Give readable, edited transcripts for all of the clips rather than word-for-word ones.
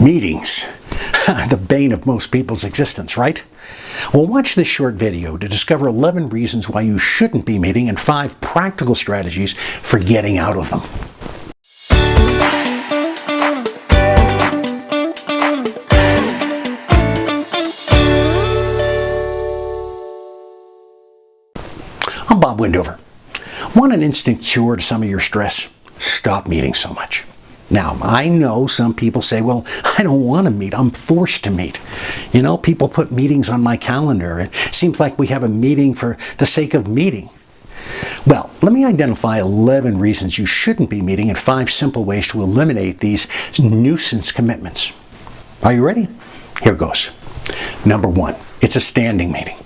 Meetings. The bane of most people's existence, right? Well, watch this short video to discover 11 reasons why you shouldn't be meeting and 5 practical strategies for getting out of them. I'm Bob Windover. Want an instant cure to some of your stress? Stop meeting so much. Now, I know some people say, well, I don't want to meet. I'm forced to meet. You know, people put meetings on my calendar. It seems like we have a meeting for the sake of meeting. Well, let me identify 11 reasons you shouldn't be meeting and 5 simple ways to eliminate these nuisance commitments. Are you ready? Here goes. Number 1, it's a standing meeting.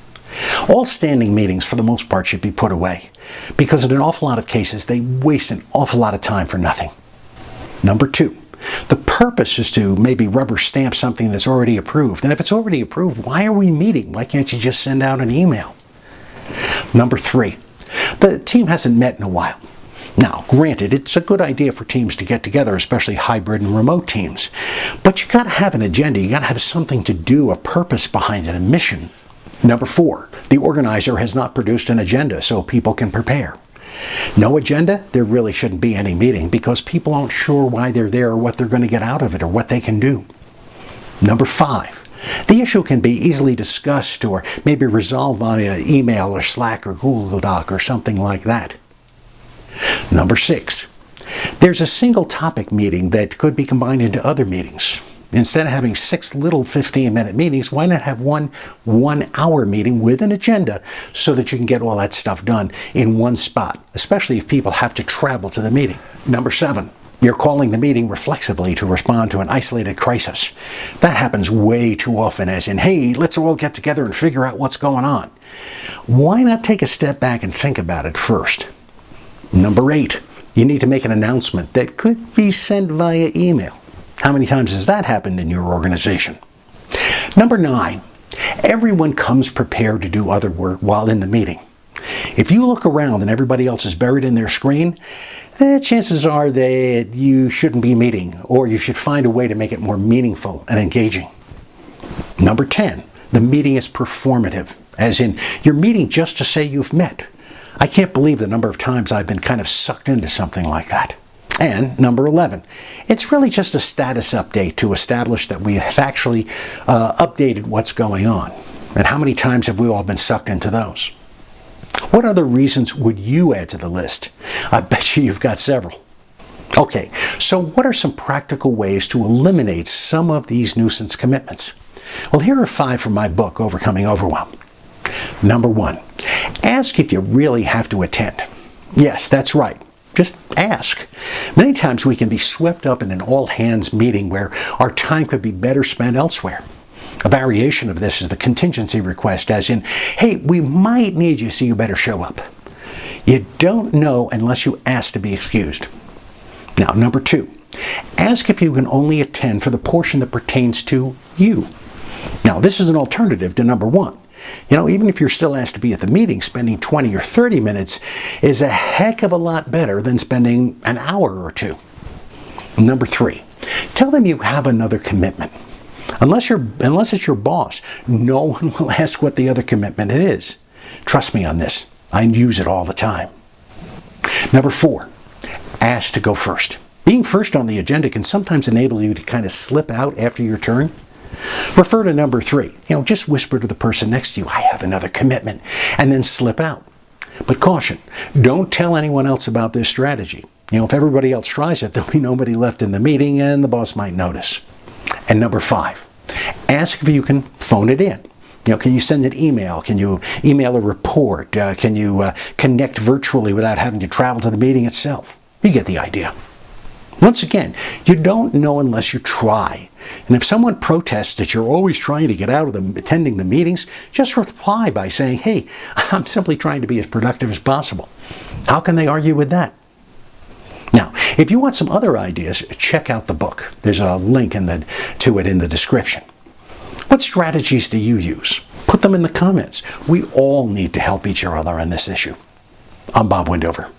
All standing meetings, for the most part, should be put away because in an awful lot of cases, they waste an awful lot of time for nothing. Number 2, the purpose is to maybe rubber stamp something that's already approved. And if it's already approved, why are we meeting? Why can't you just send out an email? Number 3, the team hasn't met in a while. Now, granted, it's a good idea for teams to get together, especially hybrid and remote teams. But you got to have an agenda. You got to have something to do, a purpose behind it, a mission. Number 4, the organizer has not produced an agenda so people can prepare. No agenda, there really shouldn't be any meeting because people aren't sure why they're there or what they're going to get out of it or what they can do. Number 5, the issue can be easily discussed or maybe resolved via email or Slack or Google Doc or something like that. Number 6, there's a single topic meeting that could be combined into other meetings. Instead of having 6 little 15-minute meetings, why not have one 1-hour meeting with an agenda so that you can get all that stuff done in one spot, especially if people have to travel to the meeting. Number 7, you're calling the meeting reflexively to respond to an isolated crisis. That happens way too often, as in, hey, let's all get together and figure out what's going on. Why not take a step back and think about it first? Number 8, you need to make an announcement that could be sent via email. How many times has that happened in your organization? Number 9, everyone comes prepared to do other work while in the meeting. If you look around and everybody else is buried in their screen, chances are that you shouldn't be meeting, or you should find a way to make it more meaningful and engaging. Number 10, the meeting is performative, as in you're meeting just to say you've met. I can't believe the number of times I've been kind of sucked into something like that. And number 11, it's really just a status update to establish that we have actually updated what's going on. And how many times have we all been sucked into those? What other reasons would you add to the list? I bet you've got several. Okay, so what are some practical ways to eliminate some of these nuisance commitments? Well, here are 5 from my book, Overcoming Overwhelm. Number 1, ask if you really have to attend. Yes, that's right. Just ask. Many times we can be swept up in an all-hands meeting where our time could be better spent elsewhere. A variation of this is the contingency request, as in, hey, we might need you, so you better show up. You don't know unless you ask to be excused. Now, number 2, ask if you can only attend for the portion that pertains to you. Now, this is an alternative to number 1. You know, even if you're still asked to be at the meeting, spending 20 or 30 minutes is a heck of a lot better than spending an hour or 2. Number 3, tell them you have another commitment. Unless it's your boss, no one will ask what the other commitment is. Trust me on this. I use it all the time. Number 4, ask to go first. Being first on the agenda can sometimes enable you to kind of slip out after your turn. Refer to number 3. Just whisper to the person next to you, I have another commitment, and then slip out. But caution, don't tell anyone else about this strategy. If everybody else tries it, there'll be nobody left in the meeting and the boss might notice. And number 5, ask if you can phone it in. Can you send an email? Can you email a report? Can you connect virtually without having to travel to the meeting itself? You get the idea. Once again, you don't know unless you try. And if someone protests that you're always trying to get out of attending the meetings, just reply by saying, hey, I'm simply trying to be as productive as possible. How can they argue with that? Now, if you want some other ideas, check out the book. There's a link to it in the description. What strategies do you use? Put them in the comments. We all need to help each other on this issue. I'm Bob Windover.